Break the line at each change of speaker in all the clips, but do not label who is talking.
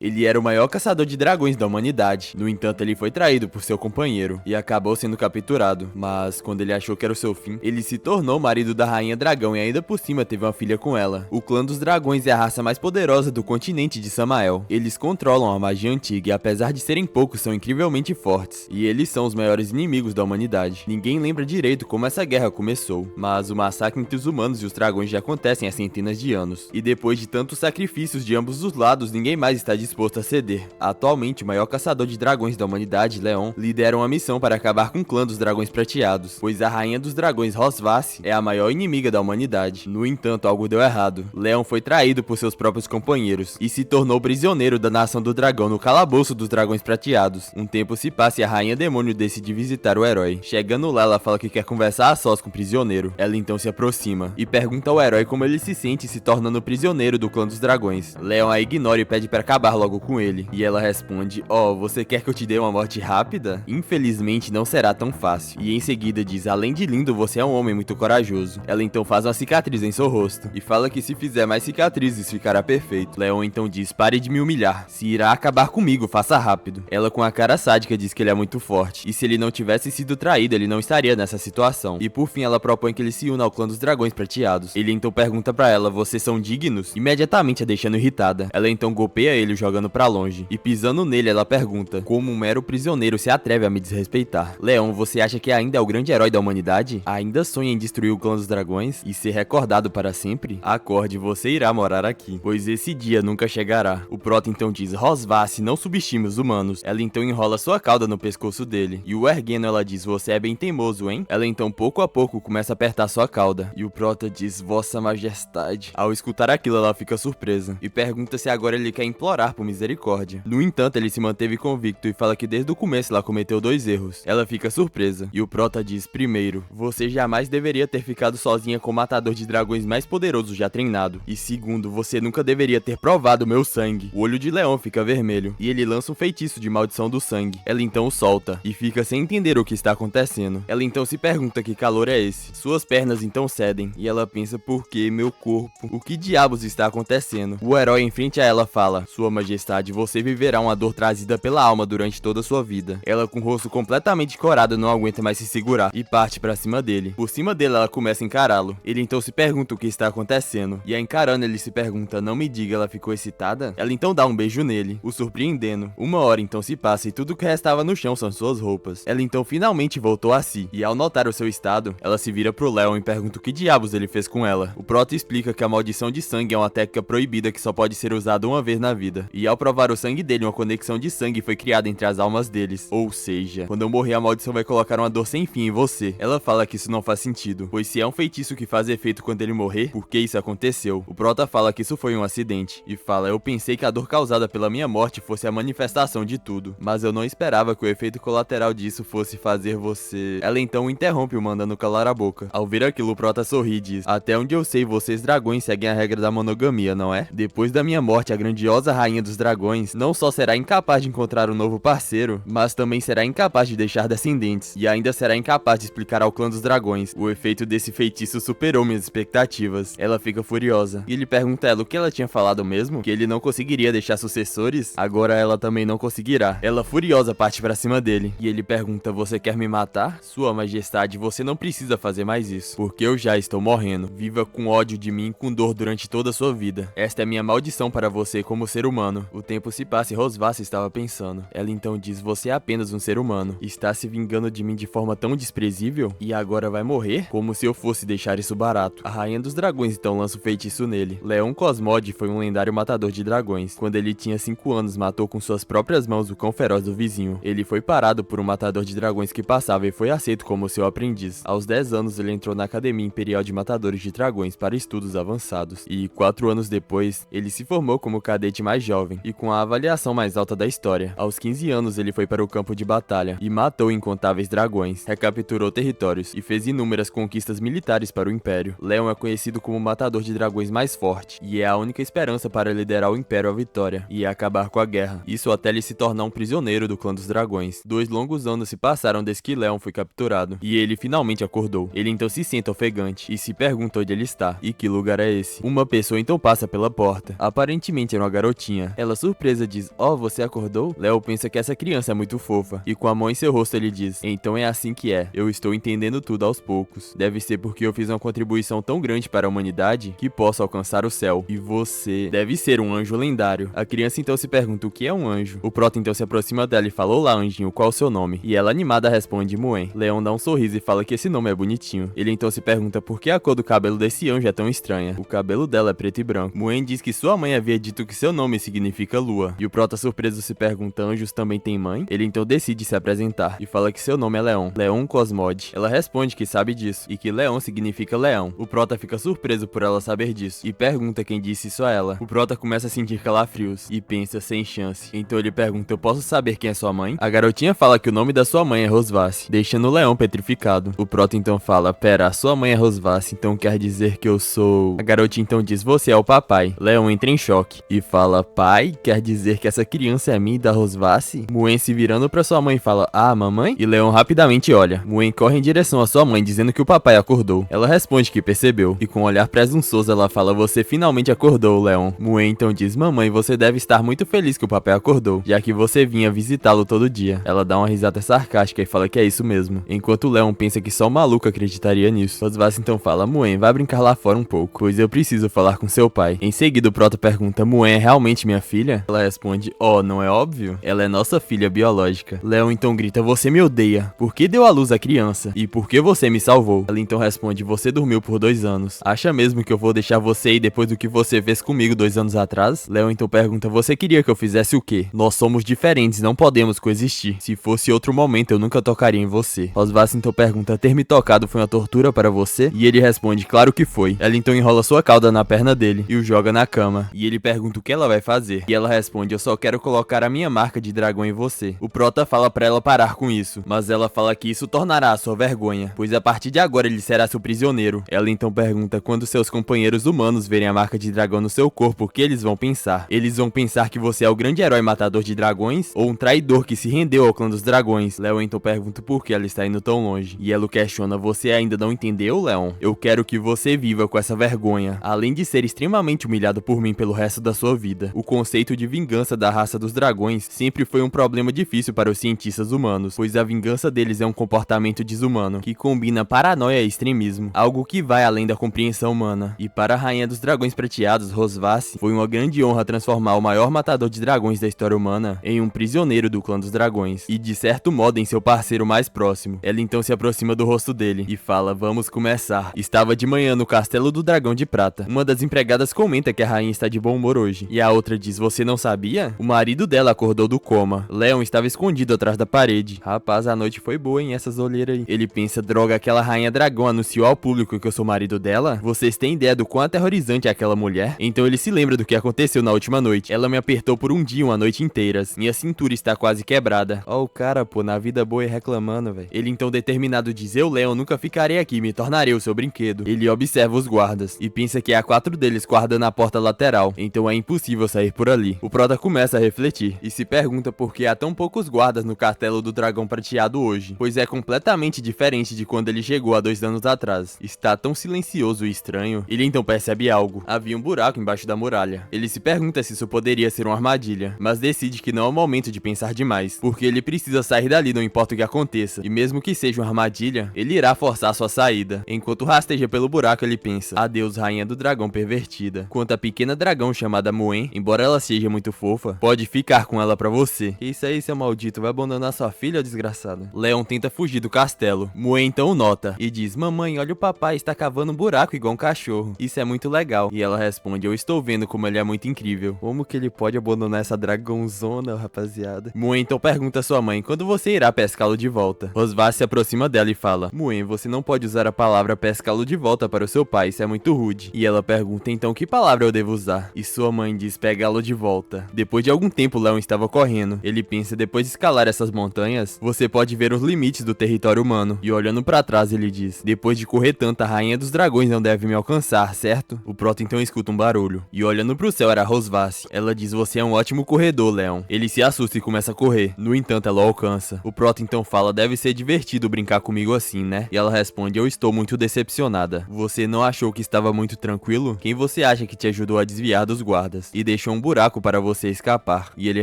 Ele era o maior caçador de dragões da humanidade. No entanto, ele foi traído por seu companheiro e acabou sendo capturado. Mas, quando ele achou que era o seu fim, ele se tornou marido da Rainha Dragão e ainda por cima teve uma filha com ela. O clã dos dragões é a raça mais poderosa do continente de Samael. Eles controlam a magia antiga e apesar de serem poucos, são incrivelmente fortes. E eles são os maiores inimigos da humanidade. Ninguém lembra direito como essa guerra começou, mas o massacre entre os humanos e os dragões já acontecem há centenas de anos. E depois de tantos sacrifícios de ambos os lados, ninguém mais está disposto a ceder. Atualmente, o maior caçador de dragões da humanidade, Leon, lidera uma missão para acabar com o clã dos dragões prateados, pois a rainha dos dragões, Rosvasse, é a maior inimiga da humanidade. No entanto, algo deu errado. Leon foi traído por seus próprios companheiros e se tornou prisioneiro da nação do dragão no calabouço dos dragões prateados. Um tempo se passa e a rainha demônio decide visitar o herói. Chegando lá, ela fala que quer conversar a sós com o prisioneiro. Ela então se aproxima e pergunta ao herói como ele se sente se tornando prisioneiro do clã dos dragões. Leon a ignora e pede para acabar logo com ele. E ela responde: você quer que eu te dê uma morte rápida? Infelizmente não será tão fácil. E em seguida diz: além de lindo, você é um homem muito corajoso. Ela então faz uma cicatriz em seu rosto e fala que se fizer mais cicatrizes ficará perfeito. Leon então diz: pare de me humilhar. Se irá acabar comigo, faça rápido. Ela com a cara sádica diz que ele é muito forte. E se ele não tivesse sido traído, ele não estaria nessa situação. E por fim ela propõe que ele se una ao clã dos dragões prateados. Ele então pergunta pra ela: vocês são dignos? Imediatamente a deixando irritada. Ela então golpeia ele jogando pra longe. E pisando nele, ela pergunta: como um mero prisioneiro se atreve a me desrespeitar? Leon, você acha que ainda é o grande herói da humanidade? Ainda sonha em destruir o clã dos dragões e ser recordado para sempre? Acorde, você irá morar aqui, pois esse dia nunca chegará. O Proto então diz: Rosvasse, não subestime os humanos. Ela então enrola sua cauda no pescoço dele. E o erguendo, ela diz: você é bem teimoso, hein? Ela então pouco a pouco começa a apertar sua cauda. E o Prota diz: Vossa Majestade. Ao escutar aquilo, ela fica surpresa e pergunta se agora ele quer implorar por misericórdia. No entanto, ele se manteve convicto e fala que desde o começo ela cometeu 2 erros. Ela fica surpresa e o Prota diz: primeiro, você jamais deveria ter ficado sozinha com o matador de dragões mais poderoso já treinado. E segundo, você nunca deveria ter provado meu sangue. O olho de Leon fica vermelho e ele lança um feitiço de maldição do sangue. Ela então o solta e fica sem entender o que está acontecendo. Ela então se pergunta que calor é esse. Suas pernas então cedem e ela pensa: por que meu corpo? O que diabos está acontecendo? O herói em frente a ela fala: Sua Majestade, você viverá uma dor trazida pela alma durante toda a sua vida. Ela com o rosto completamente corado não aguenta mais se segurar e parte pra cima dele. Por cima dele ela começa a encará-lo. Ele então se pergunta o que está acontecendo e a encarando ele se pergunta: não me diga, ela ficou excitada? Ela então dá um beijo nele, o surpreendendo. Uma hora então se passa e tudo que restava no chão são suas roupas. Ela então finalmente voltou a si e ao notar o seu estado, ela se vira pro Leon e pergunta o que diabos ele fez com ela. O Proto explica que a maldição de sangue é uma técnica proibida que só pode ser usada uma vez na vida. E ao provar o sangue dele, uma conexão de sangue foi criada entre as almas deles. Ou seja, quando eu morrer, a maldição vai colocar uma dor sem fim em você. Ela fala que isso não faz sentido, pois se é um feitiço que faz efeito quando ele morrer, por que isso aconteceu? O Prota fala que isso foi um acidente e fala: eu pensei que a dor causada pela minha morte fosse a manifestação de tudo, mas eu não esperava que o efeito colateral disso fosse fazer você... Ela então o interrompe, o mandando calar a boca. Ao ver aquilo, o Prota sorri e diz: até onde eu sei, vocês dragões seguem a regra da monogamia, não é? Depois da minha morte, a grandiosa rainha dos dragões não só será incapaz de encontrar um novo parceiro, mas também será incapaz de deixar descendentes, e ainda será incapaz de explicar ao clã dos dragões. O efeito desse feitiço superou minhas expectativas. Ela fica furiosa e ele pergunta a ela o que ela tinha falado mesmo, que ele não conseguiria deixar sucessores. Agora ela também não conseguirá. Ela furiosa parte pra cima dele e ele pergunta: você quer me matar? Sua Majestade, você não precisa fazer mais isso, porque eu já estou morrendo. Viva com ódio de mim, com dor durante toda a sua vida. Esta é minha maldição para você como ser humano. O tempo se passa e Rosvasse estava pensando. Ela então diz: você é apenas um ser humano. Está se vingando de mim de forma tão desprezível? E agora vai morrer? Como se eu fosse deixar isso barato. A rainha dos dragões então lança o feitiço nele. Leon Cosmode foi um lendário matador de dragões. Quando ele tinha 5 anos, matou com suas próprias mãos o cão feroz do vizinho. Ele foi parado por um matador de dragões que passava e foi aceito como seu aprendiz. Aos 10 anos, ele entrou na Academia Imperial de Matadores de Dragões para estudos avançados. E 4 anos depois, ele se formou como o cadete mais jovem e com a avaliação mais alta da história. Aos 15 anos, ele foi para o campo de batalha e matou incontáveis dragões, recapturou territórios e fez inúmeras conquistas militares para o Império. Leon é conhecido como o matador de dragões mais forte e é a única esperança para liderar o Império à vitória e acabar com a guerra. Isso até ele se tornar um prisioneiro do clã dos dragões. 2 longos anos se passaram desde que Leon foi capturado e ele finalmente acordou. Ele então se senta ofegante e se pergunta onde ele está e que lugar é esse. Uma pessoa então passa pela porta. Aparentemente era uma garotinha manhã. Ela surpresa diz, você acordou? Léo pensa que essa criança é muito fofa, e com a mão em seu rosto ele diz, então é assim que é, eu estou entendendo tudo aos poucos. Deve ser porque eu fiz uma contribuição tão grande para a humanidade que posso alcançar o céu. E você deve ser um anjo lendário. A criança então se pergunta o que é um anjo. O Prota então se aproxima dela e fala, olá anjinho, qual é o seu nome? E ela animada responde, Muen. Leon dá um sorriso e fala que esse nome é bonitinho. Ele então se pergunta por que a cor do cabelo desse anjo é tão estranha. O cabelo dela é preto e branco. Muen diz que sua mãe havia dito que seu nome significa lua. E o Prota surpreso se pergunta, anjos também têm mãe? Ele então decide se apresentar e fala que seu nome é Leon. Leon Cosmode. Ela responde que sabe disso e que Leon significa leão. O Prota fica surpreso por ela saber disso e pergunta quem disse isso a ela. O Prota começa a sentir calafrios e pensa sem chance. Então ele pergunta, eu posso saber quem é sua mãe? A garotinha fala que o nome da sua mãe é Rosvace, deixando o Leão petrificado. O Prota então fala, pera, a sua mãe é Rosvace, então quer dizer que eu sou... A garotinha então diz, você é o papai. Leão entra em choque e fala, pai? Quer dizer que essa criança é minha e da Rosvace? Muen se virando pra sua mãe fala, mamãe? E Leão rapidamente olha. Muen corre em direção à sua mãe dizendo que o papai acordou. Ela responde que percebeu e com um olhar presunçoso ela fala, você finalmente acordou, Leon. Muen então diz, mamãe, você deve estar muito feliz que o papai acordou, já que você vinha visitá-lo todo dia. Ela dá uma risada sarcástica e fala que é isso mesmo, enquanto Leon pensa que só um maluco acreditaria nisso. Rosvace então fala, Muen, vai brincar lá fora um pouco, pois eu preciso falar com seu pai. Em seguida o Prota pergunta, Muen é realmente minha filha? Ela responde, não é óbvio? Ela é nossa filha biológica. Leon então grita, você me odeia. Por que deu à luz a criança? E por que você me salvou? Ela então responde, você dormiu por 2 anos. Acha mesmo que eu vou deixar você ir depois do que você fez comigo 2 anos atrás? Leon então pergunta, você queria que eu fizesse o quê? Nós somos diferentes, não podemos coexistir. Se fosse outro momento, eu nunca tocaria em você. Rosvace então pergunta, ter me tocado foi uma tortura para você? E ele responde, claro que foi. Ela então enrola sua cauda na perna dele e o joga na cama. E ele pergunta o que ela vai fazer. E ela responde, eu só quero colocar a minha marca de dragão em você. O Prota fala pra ela parar com isso, mas ela fala que isso tornará a sua vergonha, pois a partir de agora ele será seu prisioneiro. Ela então pergunta, quando seus companheiros humanos verem a marca de dragão no seu corpo, o que eles vão pensar? Eles vão pensar que você é o grande herói matador de dragões? Ou um traidor que se rendeu ao clã dos dragões? Leon então pergunta por que ela está indo tão longe. E ela questiona, você ainda não entendeu, Leon? Eu quero que você viva com essa vergonha, além de ser extremamente humilhado por mim pelo resto da sua vida. O conceito de vingança da raça dos dragões sempre foi um problema difícil para os cientistas humanos, pois a vingança deles é um comportamento desumano, que combina paranoia e extremismo, algo que vai além da compreensão humana. E para a rainha dos dragões prateados, Rosvace, foi uma grande honra transformar o maior matador de dragões da história humana em um prisioneiro do clã dos dragões, e de certo modo em seu parceiro mais próximo. Ela então se aproxima do rosto dele e fala, vamos começar. Estava de manhã no castelo do dragão de prata. Uma das empregadas comenta que a rainha está de bom humor hoje, e a outra diz, você não sabia? O marido dela acordou do coma. Leon estava escondido atrás da parede. Rapaz, a noite foi boa, hein, essas olheiras aí. Ele pensa, droga, aquela rainha dragão anunciou ao público que eu sou marido dela? Vocês têm ideia do quão aterrorizante é aquela mulher? Então ele se lembra do que aconteceu na última noite. Ela me apertou por um dia, uma noite inteira. Minha cintura está quase quebrada. Ó o cara, pô, na vida boa e reclamando, velho. Ele então determinado diz, eu, Leon, nunca ficarei aqui, me tornarei o seu brinquedo. Ele observa os guardas e pensa que há 4 deles guardando a porta lateral, então é impossível sair por ali. O Prota começa a refletir e se pergunta por que há tão poucos guardas no castelo do dragão prateado hoje, pois é completamente diferente de quando ele chegou há 2 anos atrás. Está tão silencioso e estranho. Ele então percebe algo. Havia um buraco embaixo da muralha. Ele se pergunta se isso poderia ser uma armadilha, mas decide que não é o momento de pensar demais, porque ele precisa sair dali não importa o que aconteça, e mesmo que seja uma armadilha, ele irá forçar sua saída. Enquanto rasteja pelo buraco, ele pensa, adeus rainha do dragão pervertida. Quanto a pequena dragão chamada Muen, embora ela seja muito fofa, pode ficar com ela pra você. Que isso aí, seu maldito, vai abandonar sua filha, desgraçado? Leon tenta fugir do castelo. Muen então o nota e diz, mamãe, olha o papai, está cavando um buraco igual um cachorro. Isso é muito legal. E ela responde, eu estou vendo como ele é muito incrível. Como que ele pode abandonar essa dragãozona, rapaziada? Muen então pergunta a sua mãe, quando você irá pescá-lo de volta? Rosvace se aproxima dela e fala, Muen, você não pode usar a palavra pescá-lo de volta para o seu pai, isso é muito rude. E ela pergunta, então que palavra eu devo usar? E sua mãe diz, pegá-lo de volta. Depois de algum tempo, Leon estava correndo. Ele pensa, depois de escalar essas montanhas, você pode ver os limites do território humano. E olhando pra trás, ele diz, depois de correr tanto, a rainha dos dragões não deve me alcançar, certo? O Prota então escuta um barulho. E olhando pro céu era Rosvace. Ela diz, você é um ótimo corredor, Leon. Ele se assusta e começa a correr. No entanto, ela o alcança. O Prota então fala, deve ser divertido brincar comigo assim, né? E ela responde, eu estou muito decepcionada. Você não achou que estava muito tranquilo? Quem você acha que te ajudou a desviar dos guardas? E deixou um buraco para você escapar. E ele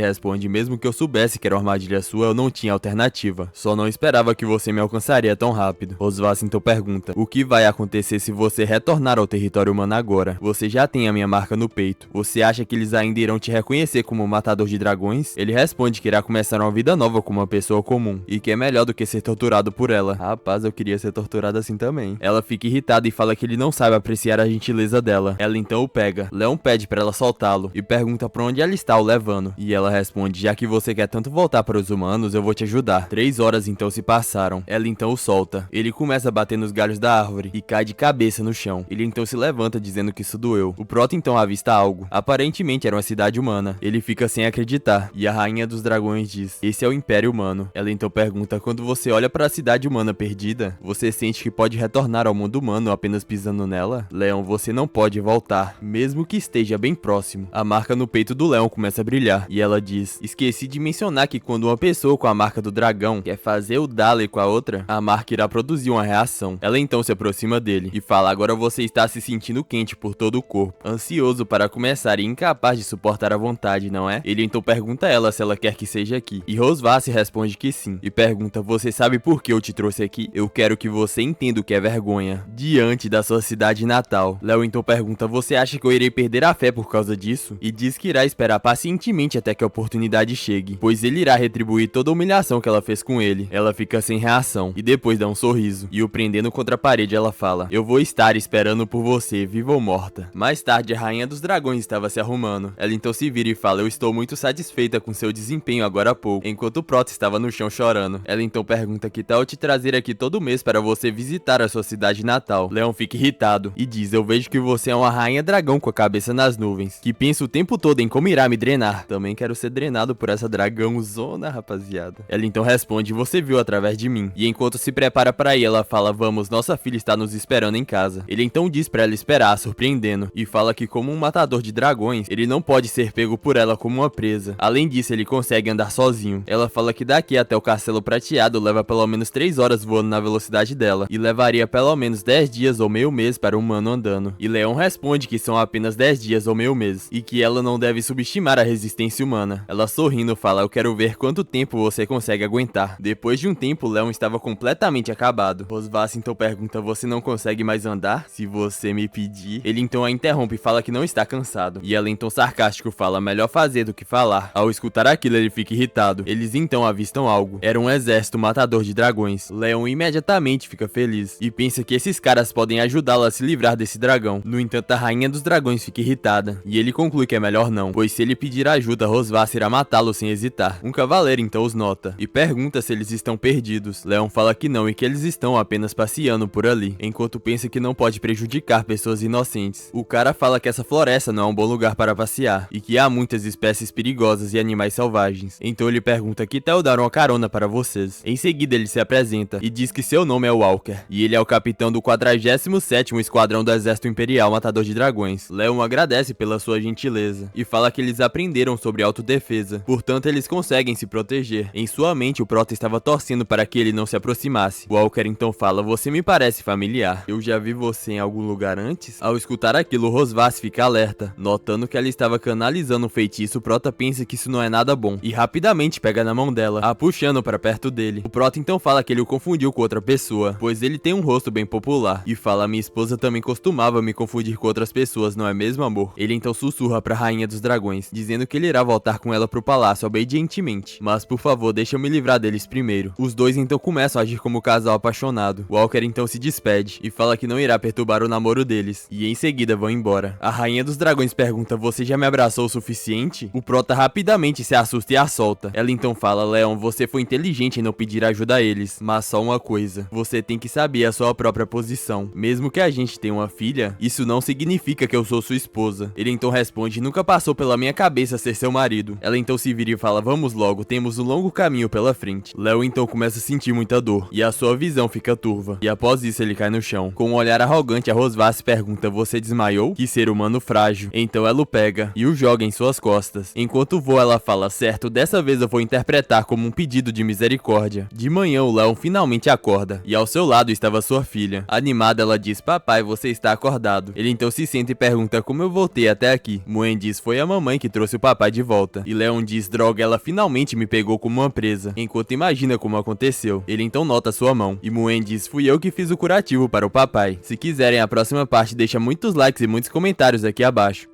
responde: mesmo que eu soubesse que era uma armadilha sua, eu não tinha alternativa. Só não esperava que você me alcançaria tão rápido. Rosvath então pergunta: o que vai acontecer se você retornar ao território humano agora? Você já tem a minha marca no peito. Você acha que eles ainda irão te reconhecer como um matador de dragões? Ele responde que irá começar uma vida nova como uma pessoa comum, e que é melhor do que ser torturado por ela. Rapaz, eu queria ser torturado assim também. Ela fica irritada e fala que ele não sabe apreciar a gentileza dela. Ela então o pega. Leon pede pra ela soltá-lo e pergunta pra onde ela está o levando. E ela responde: já que você quer tanto voltar para os humanos, eu vou te ajudar. 3 horas então se passaram. Ela então o solta. Ele começa a bater nos galhos da árvore e cai de cabeça no chão. Ele então se levanta dizendo que isso doeu. O Proto então avista algo. Aparentemente era uma cidade humana. Ele fica sem acreditar. E a rainha dos dragões diz: esse é o Império Humano. Ela então pergunta: quando você olha para a cidade humana perdida, você sente que pode retornar ao mundo humano apenas pisando nela? Leon, você não pode voltar, mesmo que esteja bem próximo. A marca no peito do Leon começa a brilhar. E ela diz: esqueci de mencionar que quando uma pessoa com a marca do dragão quer fazer o Dale com a outra, a marca irá produzir uma reação. Ela então se aproxima dele e fala: agora você está se sentindo quente por todo o corpo, ansioso para começar e incapaz de suportar a vontade, não é? Ele então pergunta a ela se ela quer que seja aqui. E Rosvath responde que sim. E pergunta: você sabe por que eu te trouxe aqui? Eu quero que você entenda o que é vergonha diante da sua cidade natal. Léo então pergunta: você acha que eu irei perder a fé por causa disso? E diz que irá esperar pacientemente até que a oportunidade chegue, pois ele irá retribuir toda a humilhação que ela fez com ele. Ela fica sem reação e depois dá um sorriso. E o prendendo contra a parede, ela fala: eu vou estar esperando por você, viva ou morta. Mais tarde, a rainha dos dragões estava se arrumando. Ela então se vira e fala: eu estou muito satisfeita com seu desempenho agora há pouco, enquanto o Proto estava no chão chorando. Ela então pergunta: que tal eu te trazer aqui todo mês para você visitar a sua cidade natal? Leon fica irritado e diz: eu vejo que você é uma rainha dragão com a cabeça nas nuvens, que pensa o tempo todo em como irá me drenar. Também quero ser drenado por essa dragãozona, rapaziada. Ela então responde: você viu através de mim. E enquanto se prepara para ir, ela fala: vamos, nossa filha está nos esperando em casa. Ele então diz para ela esperar, surpreendendo, e fala que como um matador de dragões, ele não pode ser pego por ela como uma presa. Além disso, ele consegue andar sozinho. Ela fala que daqui até o Castelo Prateado leva pelo menos 3 horas voando na velocidade dela, e levaria pelo menos 10 dias ou meio mês para um humano andando. E Leon responde que são apenas 10 dias ou meio mês, e que ela não deve subestimar a resistência humana. Ela sorrindo fala: eu quero ver quanto tempo você consegue aguentar. Depois de um tempo, Leon estava completamente acabado. Rosvath então pergunta: você não consegue mais andar? Se você me pedir. Ele então a interrompe e fala que não está cansado. E ela então sarcástico fala: melhor fazer do que falar. Ao escutar aquilo, ele fica irritado. Eles então avistam algo. Era um exército matador de dragões. Leon imediatamente fica feliz e pensa que esses caras podem ajudá-la a se livrar desse dragão. No entanto, a rainha dos dragões fica irritada e ele conclui que é melhor não, pois se ele pedir ajuda, Rosvath irá matá-lo sem hesitar. Um cavaleiro então os nota e pergunta se eles estão perdidos. Leon fala que não e que eles estão apenas passeando por ali, enquanto pensa que não pode prejudicar pessoas inocentes. O cara fala que essa floresta não é um bom lugar para passear e que há muitas espécies perigosas e animais selvagens. Então ele pergunta: que tal dar uma carona para vocês? Em seguida ele se apresenta e diz que seu nome é Walker e ele é o capitão do 47º Esquadrão do Exército Imperial Matador de Dragões. Leon agradece pela sua gentileza e fala que eles aprenderam sobre autodefesa, portanto eles conseguem se proteger. Em sua mente, o Proto estava torcendo para que ele não se aproximasse. Walker então fala: você me parece familiar, eu já vi você em algum lugar antes? Ao escutar aquilo, Rosvath fica alerta, notando que ela estava canalizando um feitiço. O Proto pensa que isso não é nada bom e rapidamente pega na mão dela, a puxando para perto dele. O Proto então fala que ele o confundiu com outra pessoa, pois ele tem um rosto bem popular, e fala: minha esposa também costumava me confundir com outras pessoas, não é mesmo, amor? Ele então sussurra pra rainha dos dragões, dizendo que ele irá voltar com ela pro palácio obedientemente, mas por favor, deixa eu me livrar deles primeiro. Os dois então começam a agir como casal apaixonado. Walker então se despede e fala que não irá perturbar o namoro deles, e em seguida vão embora. A rainha dos dragões pergunta: você já me abraçou o suficiente? O Prota rapidamente se assusta e a solta. Ela então fala: Leon, você foi inteligente em não pedir ajuda a eles, mas só uma coisa, você tem que saber a sua própria posição. Mesmo que a gente tenha uma filha, isso não significa que eu sou sua esposa. Ele então responde: nunca passou pela minha cabeça ser seu marido. Ela então se vira e fala: vamos logo, temos um longo caminho pela frente. Léo então começa a sentir muita dor e a sua visão fica turva, e após isso ele cai no chão. Com um olhar arrogante, a Rosvath pergunta: você desmaiou? Que ser humano frágil. Então ela o pega e o joga em suas costas. Enquanto voa, ela fala: certo, dessa vez eu vou interpretar como um pedido de misericórdia. De manhã, o Leon finalmente acorda e ao seu lado estava sua filha. Animada, ela diz: papai, você está acordado. Ele então se senta e pergunta: como eu voltei até aqui? Muen diz: foi a mamãe que trouxe o papai de volta. E Leon diz: droga, ela finalmente me pegou como uma presa. Enquanto imagina como aconteceu. Ele então nota sua mão. E Muen diz: fui eu que fiz o curativo para o papai. Se quiserem a próxima parte, deixa muitos likes e muitos comentários aqui abaixo.